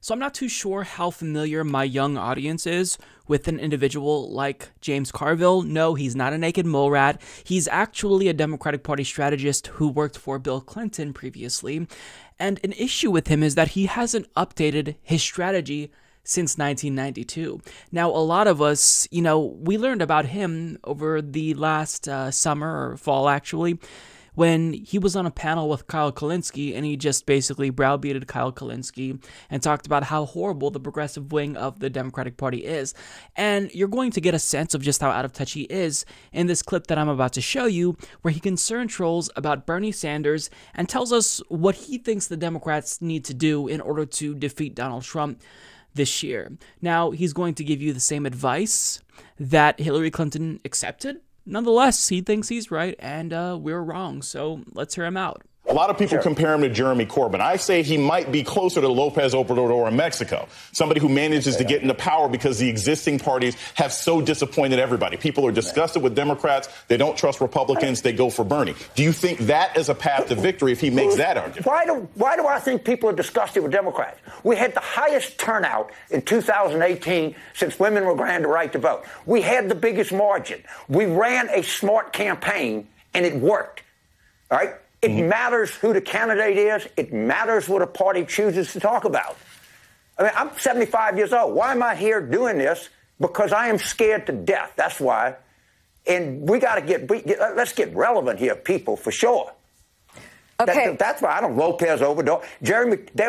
So I'm not too sure how familiar my young audience is with an individual like James Carville. No, he's not a naked mole rat. He's actually a Democratic Party strategist who worked for Bill Clinton previously. And an issue with him is that he hasn't updated his strategy since 1992. Now, a lot of us, we learned about him over the last summer or fall, actually, when he was on a panel with Kyle Kulinski, and he just basically browbeated Kyle Kulinski and talked about how horrible the progressive wing of the Democratic Party is. And you're going to get a sense of just how out of touch he is in this clip that I'm about to show you, where he concerned trolls about Bernie Sanders and tells us what he thinks the Democrats need to do in order to defeat Donald Trump this year. Now, he's going to give you the same advice that Hillary Clinton accepted. Nonetheless, he thinks he's right, and we're wrong. So let's hear him out. A lot of people compare him to Jeremy Corbyn. I say he might be closer to Lopez Obrador in Mexico, somebody who manages to get into power because the existing parties have so disappointed everybody. People are disgusted with Democrats. They don't trust Republicans. They go for Bernie. Do you think that is a path to victory if he makes that argument? Why do I think people are disgusted with Democrats? We had the highest turnout in 2018 since women were granted the right to vote. We had the biggest margin. We ran a smart campaign, and it worked. All right? It matters who the candidate is. It matters what a party chooses to talk about. I mean, I'm 75 years old. Why am I here doing this? Because I am scared to death. That's why. And we got to let's get relevant here, people, for sure. Okay. That's why I don't Lopez Obrador.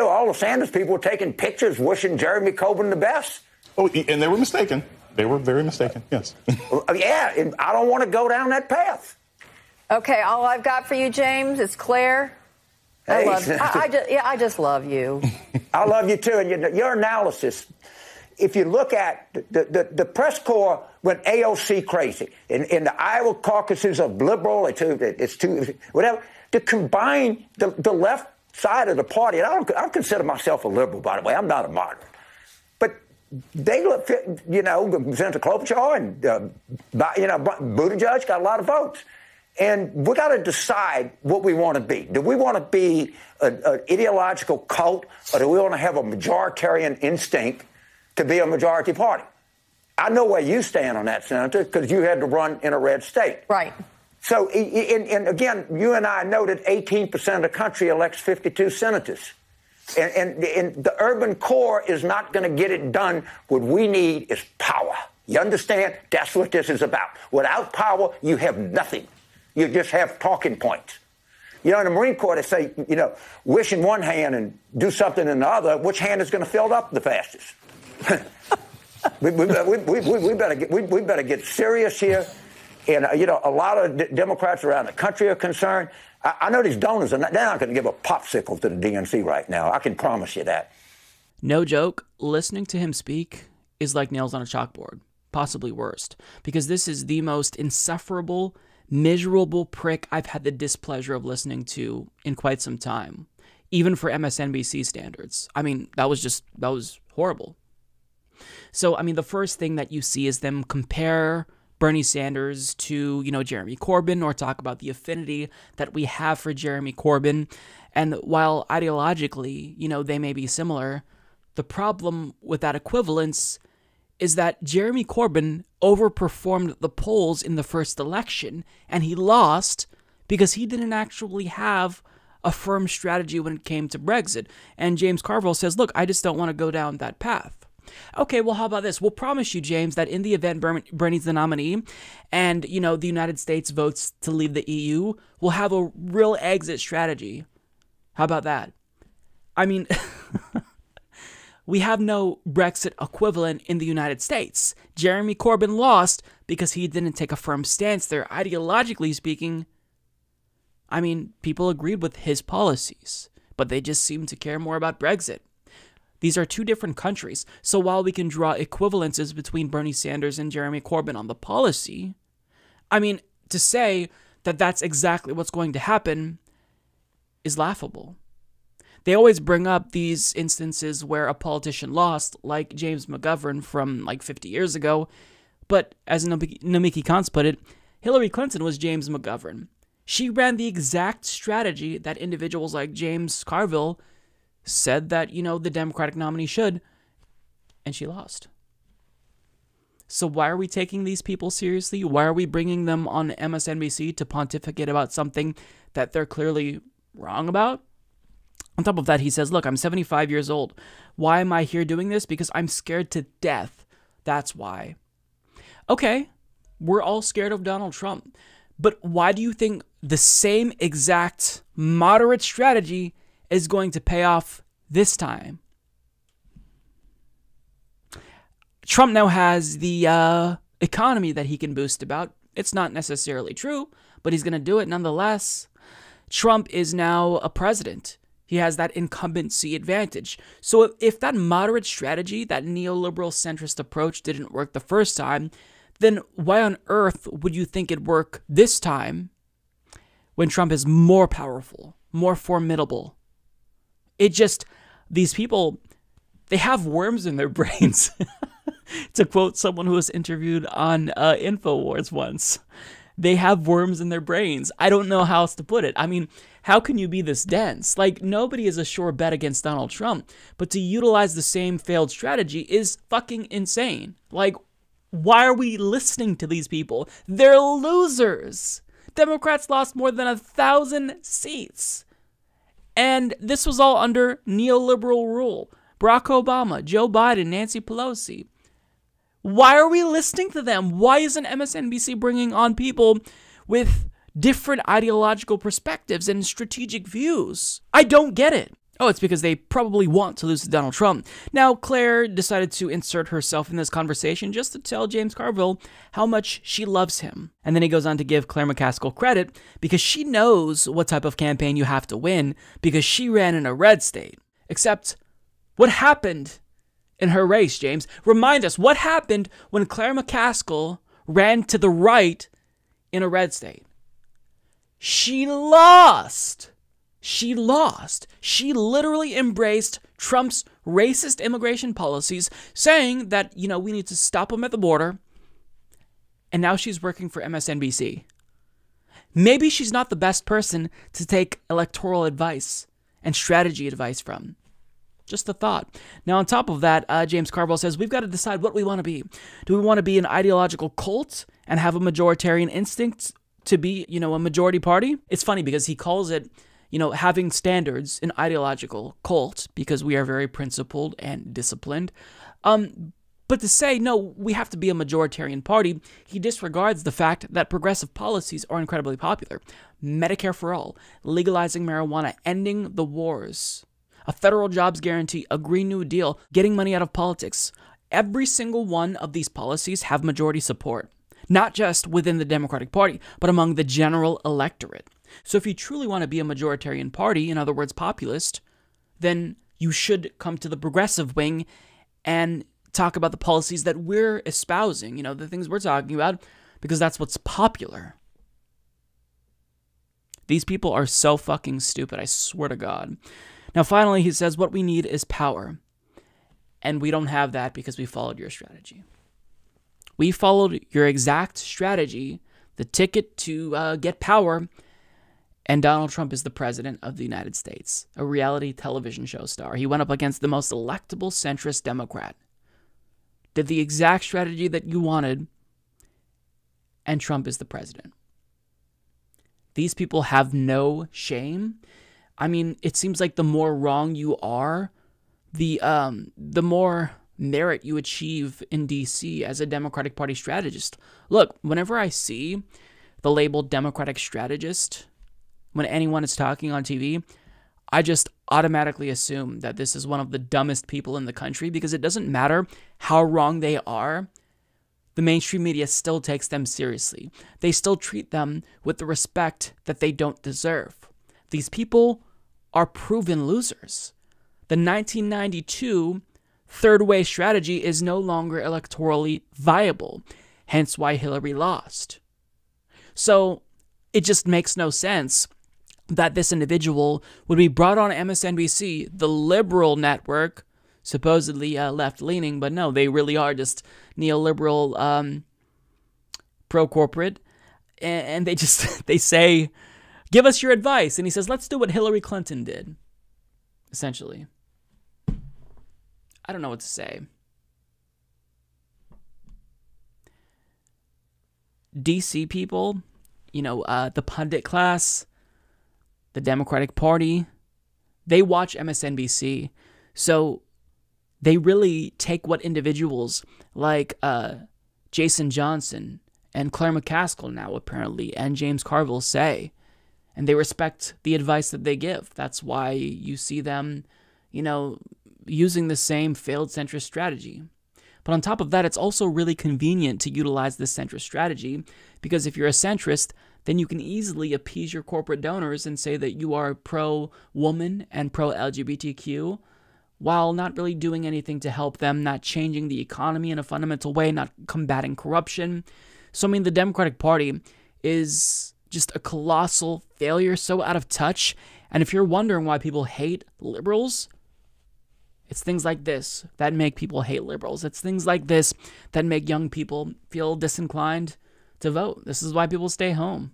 All the Sanders people were taking pictures wishing Jeremy Corbyn the best. Oh, and they were mistaken. They were very mistaken, yes. Yeah, and I don't want to go down that path. Okay, all I've got for you, James, is Claire. Hey. I just love you. I love you too, and your analysis. If you look at the press corps went AOC crazy in the Iowa caucuses of liberal, it's too whatever. To combine the left side of the party, and I don't consider myself a liberal, by the way. I'm not a moderate, but they look, Senator Klobuchar and Buttigieg got a lot of votes. And we got to decide what we want to be. Do we want to be an ideological cult, or do we want to have a majoritarian instinct to be a majority party? I know where you stand on that, Senator, because you had to run in a red state. Right. So, and again, you and I know that 18% of the country elects 52 senators. And the urban core is not going to get it done. What we need is power. You understand? That's what this is about. Without power, you have nothing. You just have talking points. In the Marine Corps, they say, wish in one hand and do something in the other. Which hand is going to fill up the fastest? we better get serious here. And, a lot of Democrats around the country are concerned. I know these donors they're not going to give a popsicle to the DNC right now. I can promise you that. No joke, listening to him speak is like nails on a chalkboard, possibly worst, because this is the most insufferable, miserable prick I've had the displeasure of listening to in quite some time, even for MSNBC standards. I mean, that was horrible. So, I mean, the first thing that you see is them compare Bernie Sanders to, Jeremy Corbyn, or talk about the affinity that we have for Jeremy Corbyn. And while ideologically, they may be similar, the problem with that equivalence is that Jeremy Corbyn overperformed the polls in the first election, and he lost because he didn't actually have a firm strategy when it came to Brexit. And James Carville says, look, I just don't want to go down that path. Okay, well, how about this? We'll promise you, James, that in the event Bernie's the nominee and, the United States votes to leave the EU, we'll have a real exit strategy. How about that? I mean, we have no Brexit equivalent in the United States. Jeremy Corbyn lost because he didn't take a firm stance there. Ideologically speaking, I mean, people agreed with his policies, but they just seemed to care more about Brexit. These are two different countries, so while we can draw equivalences between Bernie Sanders and Jeremy Corbyn on the policy, I mean, to say that that's exactly what's going to happen is laughable. They always bring up these instances where a politician lost, like James McGovern from like 50 years ago, but as Namiki Kantz put it, Hillary Clinton was James McGovern. She ran the exact strategy that individuals like James Carville said that, the Democratic nominee should, and she lost. So why are we taking these people seriously? Why are we bringing them on MSNBC to pontificate about something that they're clearly wrong about? On top of that, he says, look, I'm 75 years old. Why am I here doing this? Because I'm scared to death. That's why. Okay, we're all scared of Donald Trump. But why do you think the same exact moderate strategy is going to pay off this time? Trump now has the economy that he can boast about. It's not necessarily true, but he's going to do it nonetheless. Trump is now a president. He has that incumbency advantage. So if that moderate strategy, that neoliberal centrist approach didn't work the first time, then why on earth would you think it'd work this time when Trump is more powerful, more formidable? These people, they have worms in their brains. To quote someone who was interviewed on InfoWars once, they have worms in their brains. I don't know how else to put it. I mean, how can you be this dense? Like, nobody is a sure bet against Donald Trump, but to utilize the same failed strategy is fucking insane. Like, why are we listening to these people? They're losers. Democrats lost more than 1,000 seats. And this was all under neoliberal rule. Barack Obama, Joe Biden, Nancy Pelosi. Why are we listening to them? Why isn't MSNBC bringing on people with different ideological perspectives and strategic views? I don't get it. Oh, it's because they probably want to lose to Donald Trump. Now, Claire decided to insert herself in this conversation just to tell James Carville how much she loves him. And then he goes on to give Claire McCaskill credit because she knows what type of campaign you have to win because she ran in a red state. Except, what happened in her race, James? Remind us, what happened when Claire McCaskill ran to the right in a red state? She lost. She lost. She literally embraced Trump's racist immigration policies, saying that, we need to stop them at the border. And now she's working for MSNBC. Maybe she's not the best person to take electoral advice and strategy advice from. Just a thought. Now, on top of that, James Carville says, we've got to decide what we want to be. Do we want to be an ideological cult and have a majoritarian instinct to be, a majority party? It's funny because he calls it, having standards, an ideological cult, because we are very principled and disciplined. But to say, no, we have to be a majoritarian party, he disregards the fact that progressive policies are incredibly popular. Medicare for all, legalizing marijuana, ending the wars, a federal jobs guarantee, a Green New Deal, getting money out of politics. Every single one of these policies have majority support, not just within the Democratic Party, but among the general electorate. So if you truly want to be a majoritarian party, in other words, populist, then you should come to the progressive wing and talk about the policies that we're espousing, the things we're talking about, because that's what's popular. These people are so fucking stupid, I swear to God. Now, finally, he says, what we need is power. And we don't have that because we followed your strategy. We followed your exact strategy, the ticket to get power, and Donald Trump is the president of the United States, a reality television show star. He went up against the most electable centrist Democrat, did the exact strategy that you wanted, and Trump is the president. These people have no shame. I mean, it seems like the more wrong you are, the more merit you achieve in D.C. as a Democratic Party strategist. Look, whenever I see the label Democratic strategist, when anyone is talking on TV, I just automatically assume that this is one of the dumbest people in the country because it doesn't matter how wrong they are. The mainstream media still takes them seriously. They still treat them with the respect that they don't deserve. These people are proven losers. The 1992 third way strategy is no longer electorally viable, hence why Hillary lost. So it just makes no sense that this individual would be brought on MSNBC, the liberal network, supposedly left-leaning, but no, they really are just neoliberal, pro-corporate, and they say, give us your advice, and he says, let's do what Hillary Clinton did, essentially. I don't know what to say. DC people, the pundit class, the Democratic Party, they watch MSNBC. So they really take what individuals like Jason Johnson and Claire McCaskill now apparently and James Carville say, and they respect the advice that they give. That's why you see them, using the same failed centrist strategy. But on top of that, it's also really convenient to utilize this centrist strategy because if you're a centrist, then you can easily appease your corporate donors and say that you are pro-woman and pro-LGBTQ while not really doing anything to help them, not changing the economy in a fundamental way, not combating corruption. So, the Democratic Party is just a colossal failure, so out of touch. And if you're wondering why people hate liberals, it's things like this that make people hate liberals. It's things like this that make young people feel disinclined to vote. This is why people stay home.